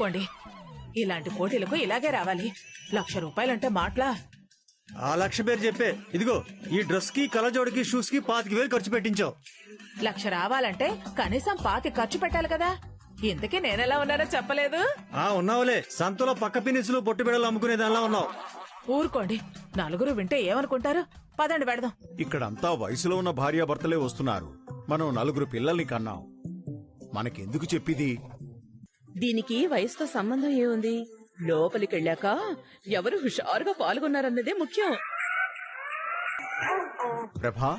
ఊరుకోండి. ఇలాంటి పోటీలకు ఇలాగే రావాలి. 1,00,000 రూపాయలంటే మాటలా? ఆ 1,00,000 పేరు చెప్పే. ఇదిగో ఈ డ్రెస్ కి, కళ్ళజోడికి, షూస్ కి 25,000 ఖర్చు పెట్టించావు. 1,00,000 రావాలంటే కనీసం 25 ఖర్చు పెట్టాలి కదా. ఇంతకీ నేనెలా ఉన్నానో చెప్పలేదు. ఉన్నావులే, సంతలో పక్క పినిసులు పొట్టు బిడలు అమ్ముకునే దానిలా ఉన్నావు. ఊరుకోండి, నలుగురు వింటే ఏమనుకుంటారు. పదండి పెడదాం. ఇక్కడంతా వయసులో ఉన్న భార్యాభర్తలే వస్తున్నారు. మనం 4 పిల్లల్ని కన్నాం. మనకెందుకు చెప్పిది? దీనికి వయసుతో సంబంధం ఏముంది? లోపలికెళ్ళాక ఎవరు హుషారుగా పాల్గొన్నారన్నదే ముఖ్యం. ప్రభా,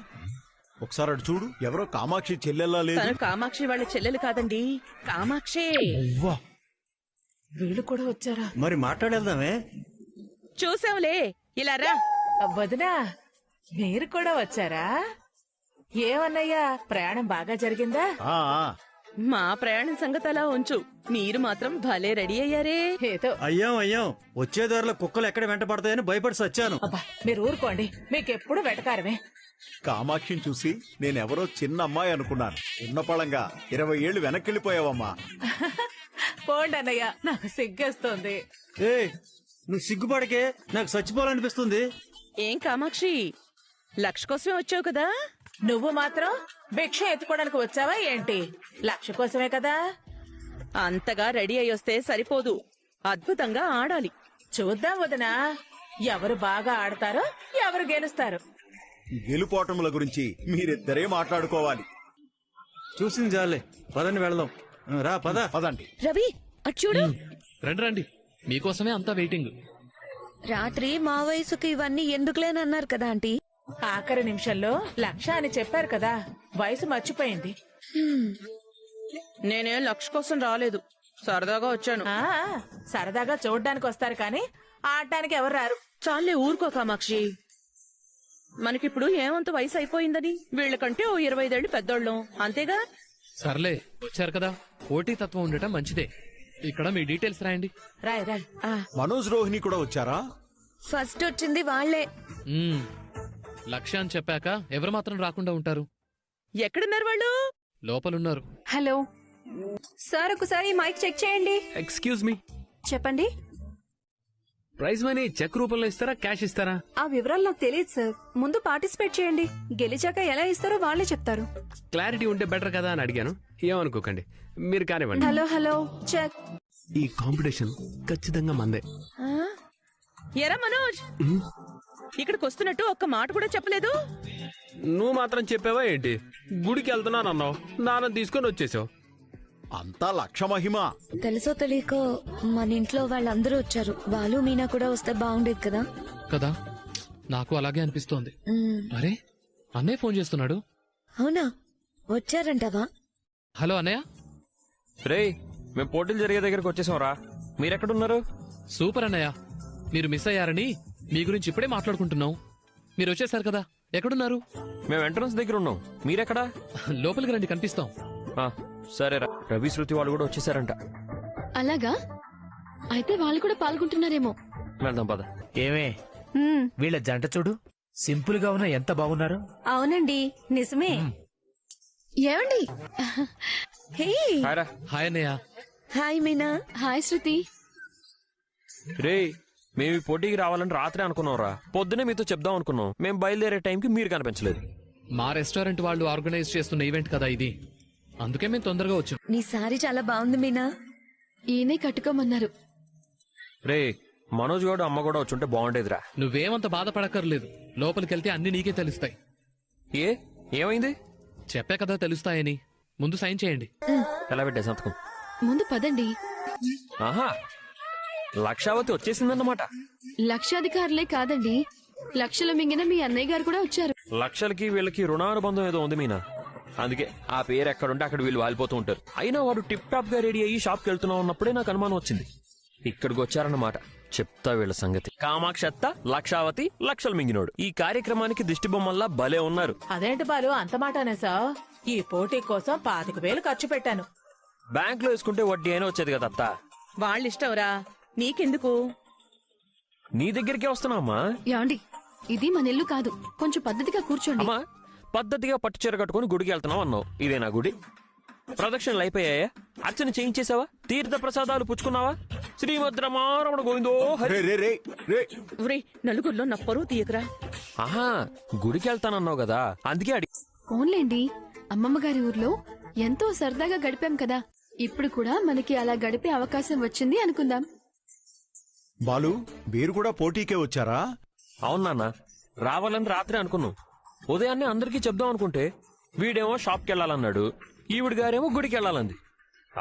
ఒకసారి అటు చూడు. ఎవరో కామాక్షి చెల్లెల్లా లేదు. తను కామాక్షి వాళ్ళ చెల్లెలు కాదండి, కామాక్షి. వీళ్ళు కూడా వచ్చారా? మరి మాట్లాడేద్దామే. చూసావులే, ఇలా రా. వదినా, మీరు కూడా వచ్చారా? ఏమన్నయ్యా, ప్రయాణం బాగా జరిగిందా? మా ప్రయాణం సంగతి అలా ఉంచు, మీరు మాత్రం భలే రెడీ అయ్యారే. ఏదో అయ్యాం. వచ్చే దారిలో కుక్కలు ఎక్కడ వెంట పడతాయని భయపడి సచ్చాను. అబ్బా, మీరు ఊరుకోండి, మీకెప్పుడు వెటకారమే. కామాక్షిని చూసి నేనెవరో చిన్న అమ్మాయి అనుకున్నాను. ఉన్నపళంగా 20 ఏళ్లు వెనక్కిళ్ళిపోయావమ్మా. పోండి అన్నయ్య, నాకు సిగ్గేస్తోంది. నువ్వు సిగ్గుపడకే, నాకు చచ్చిపోవాలనిపిస్తుంది. ఏం కామాక్షి, 1,00,000 కోసమే వచ్చావు కదా? నువ్వు మాత్రం భిక్ష ఎత్తుకోవడానికి వచ్చావా ఏంటి? 1,00,000 కోసమే కదా. అంతగా రెడీ అయ్యి వస్తే సరిపోదు, అద్భుతంగా ఆడాలి. చూద్దాం వదినా, ఎవరు బాగా ఆడతారో, ఎవరు గెలుస్తారు. గెలుపోటముల గురించి మీరిద్దరే మాట్లాడుకోవాలి. చూసింది జాలే, పదండి వెళదాం. రా పదండి. రవి, అటు చూడు. రండి, మీకోసమే అంతా వెయిటింగ్. రాత్రి మా వయసుకి ఇవన్నీ ఎందుకులేనన్నారు కదా ఆంటీ. ఆఖరి నిమిషంలో 1,00,000 అని చెప్పారు కదా, వయసు మర్చిపోయింది. నేనే 1,00,000 కోసం రాలేదు, సరదాగా వచ్చాను. సరదాగా చూడ్డానికి వస్తారు కానీ ఆడటానికి ఎవరు రారు. చాలే ఊరుకో కామాక్షి, మనకిప్పుడు ఏమంత వయసు అయిపోయిందని, వీళ్ళకంటే ఓ 25 ఏళ్ళు పెద్దోళ్ళం, అంతేగా. సర్లే, వచ్చారు కదా, పోటీ తత్వం ఉండటం మంచిదే. ఇక్కడ మీ డీటెయిల్స్ రాయండి. రాయ్. మనోజ్, రోహిణి కూడా వచ్చారా? ఫస్ట్ వచ్చింది వాళ్లే. 1,00,000 అని చెప్పాక ఎవరు మాత్రం రాకుండా ఉంటారు? ఎక్కడున్నారు వాళ్ళు? లోపలున్నారు. హలో సార్, ఒకసారి మైక్ చెక్ చేయండి. ఎక్స్క్యూజ్ మీ, చెప్పండి. ప్రైజ్ మనీ చెక్ రూపంలో ఇస్తారా, క్యాష్ ఇస్తారా? ఆ వివరాలు నాకు తెలియదు సార్. ముందు పార్టిసిపేట్ చేయండి, గెలిచాక ఎలా ఇస్తారో వాళ్లే చెప్తారు. క్లారిటీ ఉంటే బెటర్ కదా అని అడిగాను, ఏమనుకోకండి, మీరు కానివ్వండి. Hello check. ఈ కాంపిటీషన్ ఖచ్చితంగా మందే. ఎరా మనోజ్, ఇక్కడికి వస్తున్నట్టు ఒక్క మాట కూడా చెప్పలేదు. నువ్వు మాత్రం చెప్పావా ఏంటి? గుడికి వెళ్తున్నానన్నావు, నాన్న తీసుకొని వచ్చేసావు. అంతా 1,00,000 మహిమ. తెలుసో తెలియకో మన ఇంట్లో వాళ్ళందరూ వచ్చారు. బాలు, మీనా కూడా వస్తే బాగుండేది కదా. కదా, నాకు అలాగే అనిపిస్తోంది. అరే, అన్నయ్య ఫోన్ చేస్తున్నాడు. అవునా, వచ్చారంటావా? హలో అన్నయ్య. రేయ్, మేము పోటీలు జరిగే దగ్గరకు వచ్చేసాంరా, మీరెక్కడున్నారు? సూపర్ అన్నయ్య, మీరు మిస్ అయ్యారని మీ గురించి ఇప్పుడే మాట్లాడుకుంటున్నాం. మీరు వచ్చేసారు కదా, ఎక్కడున్నారు? మేము ఎంట్రన్స్ దగ్గర ఉన్నాం, మీరెక్కడా? లోపలికి రండి, కనిపిస్తాం. సరేరా, రవి, శృతి వాళ్ళు కూడా వచ్చేసారంట. అలాగా, అయితే వాళ్ళు కూడా పాల్గొంటున్నారేమో. వెళ్దాం పద. ఏమే, వీళ్ళ జంట చూడు, సింపుల్ గా ఉన్నా ఎంత బాగున్నారు. అవునండి, నిజమే. ఏమండి? హాయ్ అన్నయ్య. హాయ్ మీనా. హాయ్ శృతి. రేయ్, మేము ఈ పోటీకి రావాలని రాత్రి అనుకున్నాంరా, పొద్దునే మీతో చెప్దాం అనుకున్నాం. మేము బయలుదేరే టైంకి మీరు కనిపించలేదు. మా రెస్టారెంట్ వాళ్ళు ఆర్గనైజ్ చేస్తున్న ఈవెంట్ కదా ఇది, అందుకే మేము తొందరగా వచ్చాం. నీ సారీ చాలా బాగుంది మీనా. ఈయనే కట్టుకోమన్నారు. రే, మనోజ్ గౌడ్ అమ్మ కూడా వచ్చుంటే బాగుండేదిరా. నువ్వేమంత బాధపడక్కర్లేదు, లోపలికెళ్తే అన్ని నీకే తెలుస్తాయి. ఏమైంది? చెప్పే కదా తెలుస్తాయని. ముందు సైన్ చేయండి. ఎలా పెట్టే సంతకం? ముందు పదండి. ఆహా, లక్షావతి వచ్చేసిందన్నమాట. లక్షాధికారులే కాదండి, లక్షలు మింగిన మీ అన్నయ్య గారు కూడా వచ్చారు. లక్షలకి వీళ్ళకి రుణానుబంధం ఏదో ఉంది మీనా, అందుకే ఆ పేరు ఎక్కడుంటే అక్కడ వీళ్ళు వాలిపోతూ ఉంటారు. అయినా వాడు టిప్ టాప్ గా రెడీ అయ్యి షాప్కి వెళ్తున్నావు అన్నప్పుడే నాకు అనుమానం వచ్చింది. ఇక్కడికి వచ్చారన్నమాట. చెప్తా వీళ్ళ సంగతి. కామాక్షత్త, లక్షావతి, లక్షలు మింగినోడు ఈ కార్యక్రమానికి దిష్టి బొమ్మల్లా భలే ఉన్నారు. అదేంటి బాలు అంత మాట అనేసా? ఈ పోటీ కోసం 25,000 ఖర్చు పెట్టాను. బ్యాంక్ లో వేసుకుంటే వడ్డీ అయినా వచ్చేది కదా అత్త. వాళ్ళిష్టంరా, నీకెందుకు? నీ దగ్గరికే వస్తున్నామ్మా. యాండి, ఇది మన ఇల్లు కాదు, కొంచెం పద్ధతిగా కూర్చోండి. అమ్మా, పద్ధతిగా పట్టుచీర కట్టుకుని గుడికి వెళ్తున్నావు అన్నావు, ఇదేనా గుడి? ప్రదక్షిణలు అయిపోయాయా? అర్చన చేయించేసావా? తీర్థ ప్రసాదాలు పుచ్చుకున్నావా? శ్రీమద్రమారమణ గోవిందో హరి. రే రే రే రే ఒరే నలుగురిలో నా పరువు తీయకరా. ఆహా, గుడికి వెళ్తానన్నావు కదా, అందుకే అడిగి. ఓన్లేండి, అమ్మమ్మ గారి ఊర్లో ఎంతో సరదాగా గడిపాం కదా, ఇప్పుడు కూడా మనకి అలా గడిపే అవకాశం వచ్చింది అనుకుందాం. బాలు, మీరు కూడా పోటీకే వచ్చారా? అవును నాన్న, రావాలని రాత్రి అనుకున్నాం. ఉదయాన్నే అందరికీ చెప్దాం అనుకుంటే వీడేమో షాప్కి వెళ్ళాలన్నాడు, ఈవిడ గారేమో గుడికి వెళ్ళాలంది.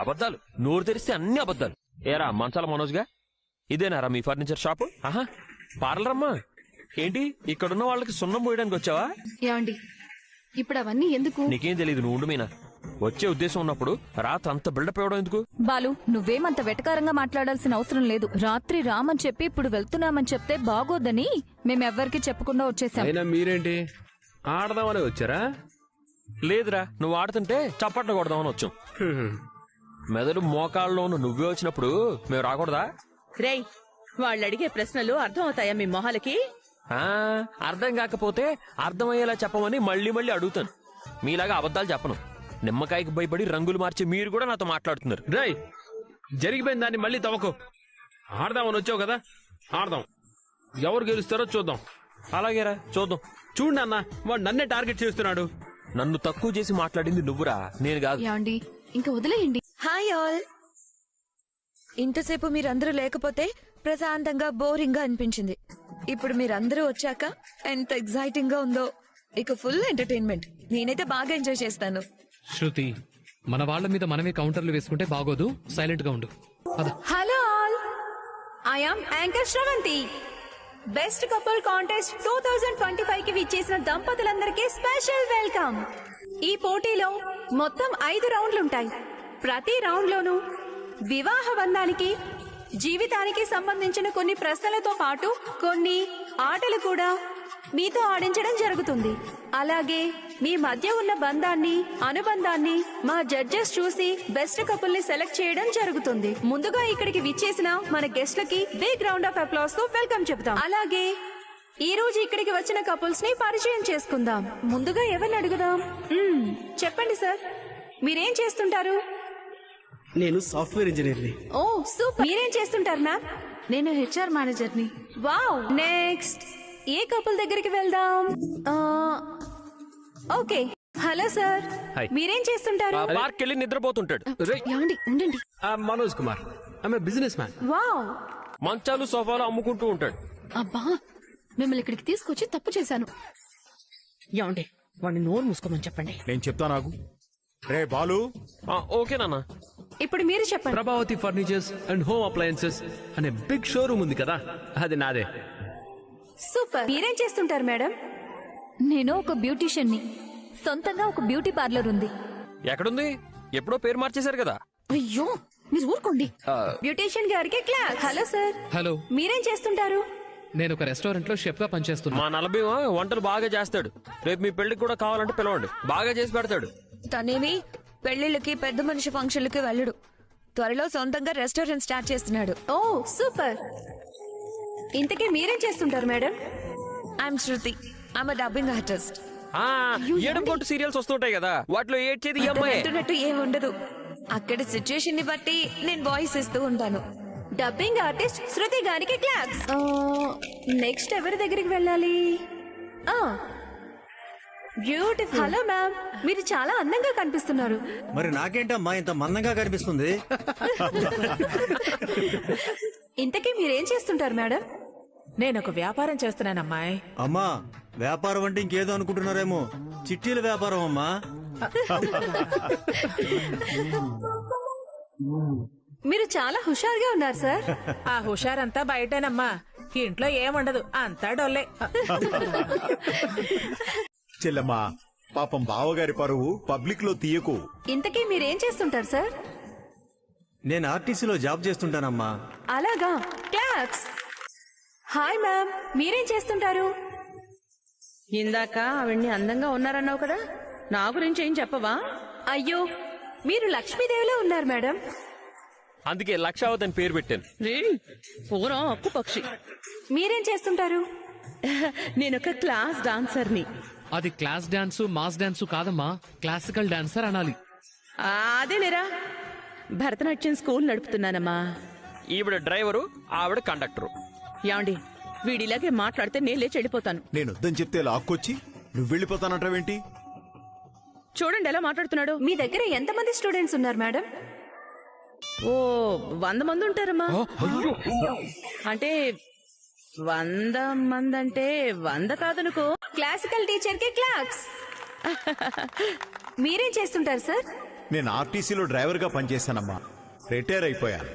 అబద్ధాలు, నోరు తెరిస్తే అన్ని అబద్ధాలు. ఏరా మంచాల మనోజ్గా, ఇదేనారా మీ ఫర్నిచర్ షాపు? ఆహా, పార్లర్ అమ్మా. ఏంటి ఇక్కడున్న వాళ్ళకి సున్నం పోయడానికి వచ్చావా? యాండి, ఇప్పుడు అవన్నీ ఎందుకు? నీకేం తెలియదు, నువ్వు ఉండు మీనా. వచ్చే ఉద్దేశం ఉన్నప్పుడు రాత్రి అంత బిల్డప్ ఇవ్వడం ఎందుకు? బాలు, నువ్వేమంత వెటకారంగా మాట్లాడాల్సిన అవసరం లేదు. రాత్రి రామని చెప్పి ఇప్పుడు వెళ్తున్నామని చెప్తే బాగోదని మేమెవ్వరికి చెప్పకుండా వచ్చేసాం. అయినా మీరేంటి ఆడదామని వచ్చారా? లేదురా, నువ్వు ఆడుతుంటే చప్పట్లు కొడదామని వచ్చాం. మెదడు మోకాళ్ళలోను నువ్వే వచ్చినప్పుడు మేము రాకూడదా? రేయ్, వాళ్ళు అడిగే ప్రశ్నలు అర్థం అవుతాయా మీ మొహాలకి? ఆ, అర్థం కాకపోతే అర్థమయ్యేలా చెప్పమని మళ్ళీ మళ్ళీ అడుగుతాను. మీలాగా అబద్ధాలు చెప్పను. నిమ్మకాయకి భయపడి రంగులు మార్చి మీరు కూడా నాతో మాట్లాడుతున్నారు. రేయ్, జరిగిపోయిన దాన్ని మళ్ళీ తవ్వకు. ఆడదామని వచ్చావు కదా, ఆడదాం. ఎవరు గెలుస్తారో చూద్దాం. అలాగేరా, చూద్దాం. చూడు నాన్న, వాడు నన్నే టార్గెట్ చేస్తున్నాడు. నన్ను తక్కువ చేసి మాట్లాడింది నువ్వురా, నేను కాదు. యాండి, ఇంకా వదిలేయండి. Hi all. ఇంతసేపు మీరందరూ లేకపోతే ప్రశాంతంగా బోరింగ్ గా అనిపించింది. ఇప్పుడు మీరందరూ వచ్చాక ఎంత ఎక్సైటింగ్ గా ఉందో. ఇక ఫుల్ ఎంటర్టైన్మెంట్. నేనైతే బాగా ఎంజాయ్ చేస్తాను. శృతి, మన వాళ్ళ మీద మనమే కౌంటర్లు వేసుకుంటే బాగోదు. సైలెంట్ గా ఉండు. పద. Hello all, I am anchor Sravanthi. Best couple contest 2025 కి విచ్చేసిన దంపతులందరికీ స్పెషల్ వెల్కమ్. ఈ పోటీలో మొత్తం 5 రౌండ్లుంటాయి. ప్రతి రౌండ్ లోనూ వివాహ బంధానికి, జీవితానికి సంబంధించిన కొన్ని ప్రశ్నలతో పాటు కొన్ని ఆటలు కూడా మీతో ఆడించడం జరుగుతుంది. అలాగే మీ మధ్య ఉన్న బంధాన్ని, అనుబంధాన్ని మా జడ్జెస్ చూసి బెస్ట్ కపుల్ ని సెలెక్ట్ చేయడం జరుగుతుంది. ముందుగా ఇక్కడికి విచ్చేసిన మన గెస్ట్లకి బిగ్ రౌండ్ ఆఫ్ అప్లాస్ తో వెల్కమ్ చెప్తాం. అలాగే ఈ రోజు ఇక్కడికి వచ్చిన కపుల్స్ ని పరిచయం చేసుకుందాం. ముందుగా ఎవరిని అడుగుదాం? చెప్పండి సార్, మీరేం చేస్తుంటారు? నేను సాఫ్ట్వేర్ ఇంజనీర్ని. ఓ సూపర్. మీరేం చేస్తుంటారు మ్యామ్? నేను హెచ్ఆర్ మేనేజర్ని. వావ్. నెక్స్ట్ ఏ కపుల్ దగ్గరికి వెళ్దాం? ఓకే, హలో సార్, మీరేం చేస్తుంటారు? పార్క్ వెళ్ళి నిద్రపోతుంటాడు. ఏమండి, ఉండండి. Manoj Kumar, I'm a business man. Wow. మంచాలు సోఫాలు అమ్ముకుంటూ ఉంటాడు. అబ్బా, మిమ్మల్ని ఇక్కడికి తీసుకొచ్చి తప్పు చేశాను. ఏమండి, వాడిని నోరు మూసుకోమని చెప్పండి. నేను చెప్తా నాకు. రే బాలు. ఓకే నాన్న. ఇప్పుడు మీరు చెప్పండి. Prabhavati furnitures and home appliances అనే బిగ్ షోరూమ్ ఉంది కదా, అది నాదే. సూపర్. మీరేం చేస్తుంటారు మేడం? నేను ఒక బ్యూటీషియన్ని. సొంతంగా ఒక బ్యూటీ పార్లర్ ఉంది. ఎక్కడుంది? ఎప్పుడో పేరు మార్చేశారు కదా. అయ్యో, మీరు ఊరుకోండి. బ్యూటీషియన్ గారికి క్లాస్. Hello sir. హలో. మీరేం చేస్తుంటారు? నేను ఒక రెస్టారెంట్ లో షెఫ్ గా పనిచేస్తున్నా. మా 40 వంటలు బాగా చేస్తాడు. రేపు మీ పెళ్లికి కూడా కావాలంటే పిలవండి, బాగా చేసి పెడతాడు. తనేమి పెళ్లిళ్ళకి, పెద్ద మనిషి ఫంక్షన్లకి వెళ్ళడు. త్వరలో సొంతంగా రెస్టారెంట్ స్టార్ట్ చేస్తున్నాడు. Oh super. ఇంతకీ మీరేం చేస్తుంటారు madam? I'm Shruti. I'm dubbing artist. ఏడం కొట్టు సీరియల్స్ వస్తుంటాయి కదా, వాటిలో ఏడ్చేది ఈ అమ్మాయి. అంటున్నట్టు ఏముండదు. అక్కడ సిచ్యుయేషన్ ని బట్టి నేను వాయిస్ ఇస్తూ ఉంటాను. డబ్బింగ్ ఆర్టిస్ట్ శృతి గారికి క్లాస్. నెక్స్ట్ ఎవరి దగ్గరికి వెళ్ళాలి? బ్యూటిఫుల్. హలో మ్యామ్, మీరు చాలా అందంగా కనిపిస్తున్నారు. మరి నాకేంటమ్మా ఇంత మందంగా కనిపిస్తుంది? ఇంతకీ మీరేం చేస్తుంటారు మేడం? నేను ఒక వ్యాపారం చేస్తున్నానమ్మాయి. అమ్మా, వ్యాపారం అంటే ఇంకేదో అనుకుంటున్నారేమో. చిట్టీల వ్యాపారం అమ్మా. మీరు చాలా హుషారుగా ఉన్నారు సార్. ఆ హుషారంతా బయటేనమ్మా, ఇంట్లో ఏముండదు, అంతా డొల్లే. చెల్లమ్మా, పాపం బావగారి పరువు పబ్లిక్ లో తీయకు. ఇంతకీ మీరేం చేస్తుంటారు సార్? నేను ఆర్టీసీలో జాబ్ చేస్తుంటానమ్మా. అలాగా, క్లాప్స్. హాయ్ మ్యామ్, మీరేం చేస్తుంటారు? ఇందాక ఆవిడ్ని అందంగా ఉన్నారన్నావు కదా, నా గురించి ఏం చెప్పవా? అయ్యో, మీరు లక్ష్మీదేవిలో ఉన్నారు మేడం. అందుకే లక్షావతి అని పేరు పెట్టాను. పూరం అక్కు పక్షి. మీరేం చేస్తుంటారు? నేనొక క్లాస్ డాన్సర్ని. అది క్లాస్ డాన్సు, మాస్ డాన్సు కాదమ్మా, క్లాసికల్ డాన్సర్ అనాలి. అదేలేరా, భరతనాట్యం స్కూల్ నడుపుతున్నానమ్మా. ఈవిడ డ్రైవరు, ఆవిడ కండక్టరు. యాండి వీడిలాగే మాట్లాడితే నేను లేచి వెళ్ళిపోతాను. నేను వద్దని చెప్తే లాక్కొచ్చి నువ్వు వెళ్ళిపోతానంటావేంటి? చూడండి ఎలా మాట్లాడుతున్నాడు. మీ దగ్గర ఎంతమంది స్టూడెంట్స్ ఉన్నారు మేడం? ఓ 100 మంది ఉంటారమ్మా. అంటే 100 మంది అంటే 100 కాదనుకో. క్లాసికల్ టీచర్ కి క్లాప్స్. మీరేం చేస్తుంటారు సార్? నేను ఆర్టీసీలో డ్రైవర్గా పనిచేశానమ్మా, రిటైర్ అయిపోయాను.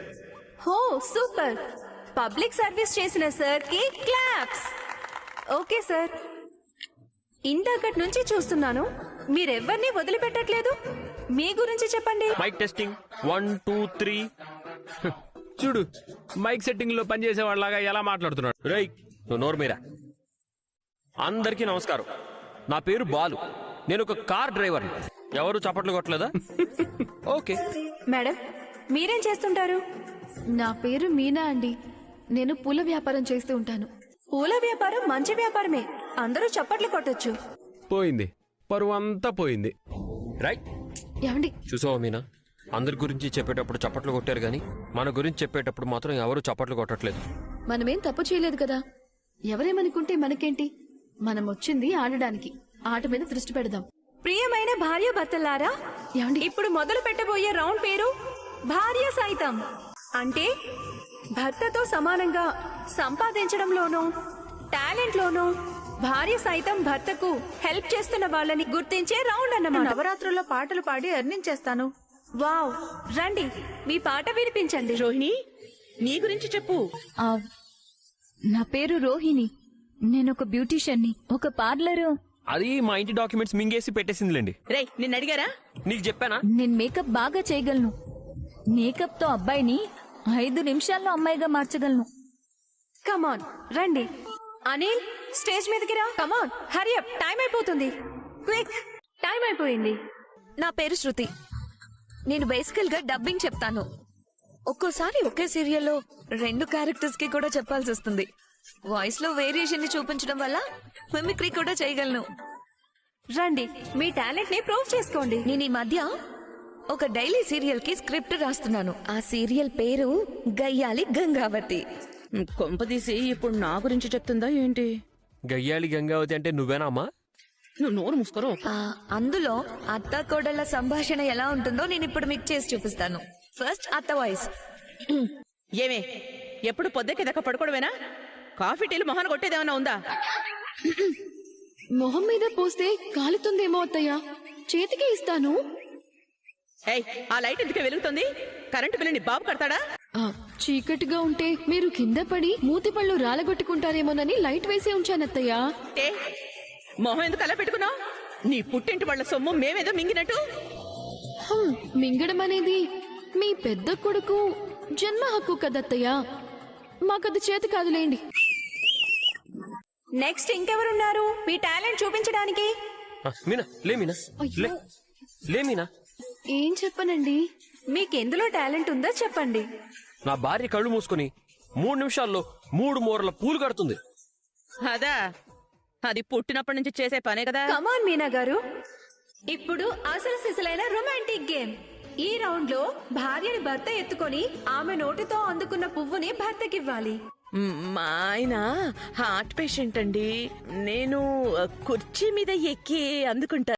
హో సూపర్. పబ్లిక్ సర్వీస్ చేసిన సార్ కి క్లాప్స్. Okay sir. ఇందాకటి నుంచి చూస్తున్నాను మీరెవ్వరిని వదిలిపెట్టట్లేదు. మీ గురించి చెప్పండి. Mic testing 1 2 3. చూడు మైక్ సెట్టింగ్ లో పనిచేసే వాళ్ళగా ఎలా మాట్లాడుతున్నాడు. రేయ్ నువ్వు నోరు మీరా. అందరికీ నమస్కారం. నా పేరు బాలు. నేను ఒక కార్ డ్రైవర్ని. ఎవరు చప్పట్లు కొట్టలేదా? ఓకే. మేడం మీరేం చేస్తుంటారు? నా పేరు మీనా అండి. నేను పూల వ్యాపారం చేస్తూ ఉంటాను. పూల వ్యాపారం మంచి వ్యాపారమే, అందరూ చప్పట్లు కొట్టొచ్చు. పోయింది, పరువు అంతా పోయింది. రైట్. ఏమండి చూసావా మీనా, అందరి గురించి చెప్పేటప్పుడు చప్పట్లు కొట్టారు గాని మన గురించి చెప్పేటప్పుడు మాత్రం ఎవరు చప్పట్లు కొట్టట్లేదు. మనమేం తప్పు చేయలేదు కదా. ఎవరేమనుకుంటే మనకేంటి? మనం వచ్చింది ఆడడానికి. ఆట మీద దృష్టి పెడదాం. ప్రియమైన భార్య భర్తలారా, ఏమండి ఇప్పుడు మొదలు పెట్టబోయే రౌండ్ పేరు భార్య సైతం. అంటే భర్తతో సమానంగా సంపాదించడంలోనూ టాలెంట్ లోనూ భార్య సైతం భర్తకు హెల్ప్ చేస్తున్న వాళ్ళని గుర్తించే రౌండ్ అన్నమాట. నవరాత్రుల్లో పాటలు పాడి ఎర్నింగ్ చేస్తాను. వావ్, రండి మీ పాట వినిపించండి. రోహిణి నీ గురించి చెప్పు. నా పేరు రోహిణి. నేను ఒక బ్యూటీషియన్ని, ఒక పార్లరు. అది మా ఇంటి డాక్యుమెంట్స్ మింగేసి పెట్టేసిందిలేండి. రేయ్ నిన్ను అడిగారా? నీకు చెప్పానా? నేను మేకప్ బాగా చేయగలను. మేకప్ తో అబ్బాయిని 5 నిమిషాల్లో అమ్మాయిగా మార్చగలను. కమాన్ రండి. అనిల్ స్టేజ్ మీదకి రా. కమాన్ హరి అప్, టైం అయిపోతుంది. క్విక్, టైం అయిపోయింది. నా పేరు శృతి. నేను బేసికల్ గా డబ్బింగ్ చెప్తాను. ఒక్కోసారి ఒకే సీరియల్లో 2 క్యారెక్టర్స్ కి కూడా చెప్పాల్సి వస్తుంది. వాయిస్ లో వేరియేషన్ ని చూపించడం వల్ల మిమిక్రీ కూడా చేయగలను. రండి మీ టాలెంట్ ని ప్రూవ్ చేసుకోండి. నేను ఈ మధ్య ఒక డైలీ సీరియల్ కి స్క్రిప్ట్ రాస్తున్నాను. ఆ సీరియల్ పేరు గయ్యాలి గంగావతి. కొంపదీసి ఇప్పుడు నా గురించి చెప్తుందా ఏంటి? గయ్యాలి గంగావతి అంటే నువ్వేనా అమ్మా? నువ్వు నోరు మూసుకోరు. అందులో అత్త కోడళ్ల సంభాషణ ఎలా ఉంటుందో నేను ఇప్పుడు మీకు చేసి చూపిస్తాను. ఫస్ట్ అత్త వాయిస్. ఏమే ఎప్పుడు పొద్దెక్కేదాకా పడుకోవడమేనా? కాఫీ టీలు మొహాన్ని కొట్టేదేమన్నా ఉందా? మొహం మీద పోస్తే కాలుతుందేమో అత్తయ్య. చేతికి ఇస్తాను. ఏయ్ ఆ లైట్ ఎందుకే వెలుగుతుంది? కరెంటు బిల్లుని బాబు కడతాడా? చీకటిగా ఉంటే మీరు కింద పడి మూతి పళ్ళు రాలగొట్టుకుంటారేమోనని లైట్ వేసే ఉంచానత్తయ్య. ఏ మొహం ఎందుకు అలా పెట్టుకున్నావు? నీ పుట్టింటి వాళ్ళ సొమ్ము మేమేదో మింగినట్టు. మింగడం అనేది మీ పెద్ద కొడుకు జన్మ హక్కు కదత్తయ్య. మాకది చేతి కాదులేండి. నెక్స్ట్ ఇంకెవరున్నారు మీ టాలెంట్ చూపించడానికి? మీనా లే, మీనా లే, లే మీనా. ఏం చెప్పనండి? మీకెందులో టాలెంట్ ఉందో చెప్పండి. నా భార్య కళ్ళు మూసుకుని 3 నిమిషాల్లో 3 మూరల పూలు కడుతుంది. అదా, అది పుట్టినప్పటి నుంచి చేసే పనే కదా. కమాన్ మీనా గారు, ఇప్పుడు అసలు సిసలైన రొమాంటిక్ గేమ్. ఈ రౌండ్ లో భార్యని భర్త ఎత్తుకొని ఆమె నోటితో అందుకున్న పువ్వుని భర్తకివ్వాలి. మా ఆయన హార్ట్ పేషెంట్ అండి. నేను కుర్చీ మీద ఎక్కి అందుకుంటా.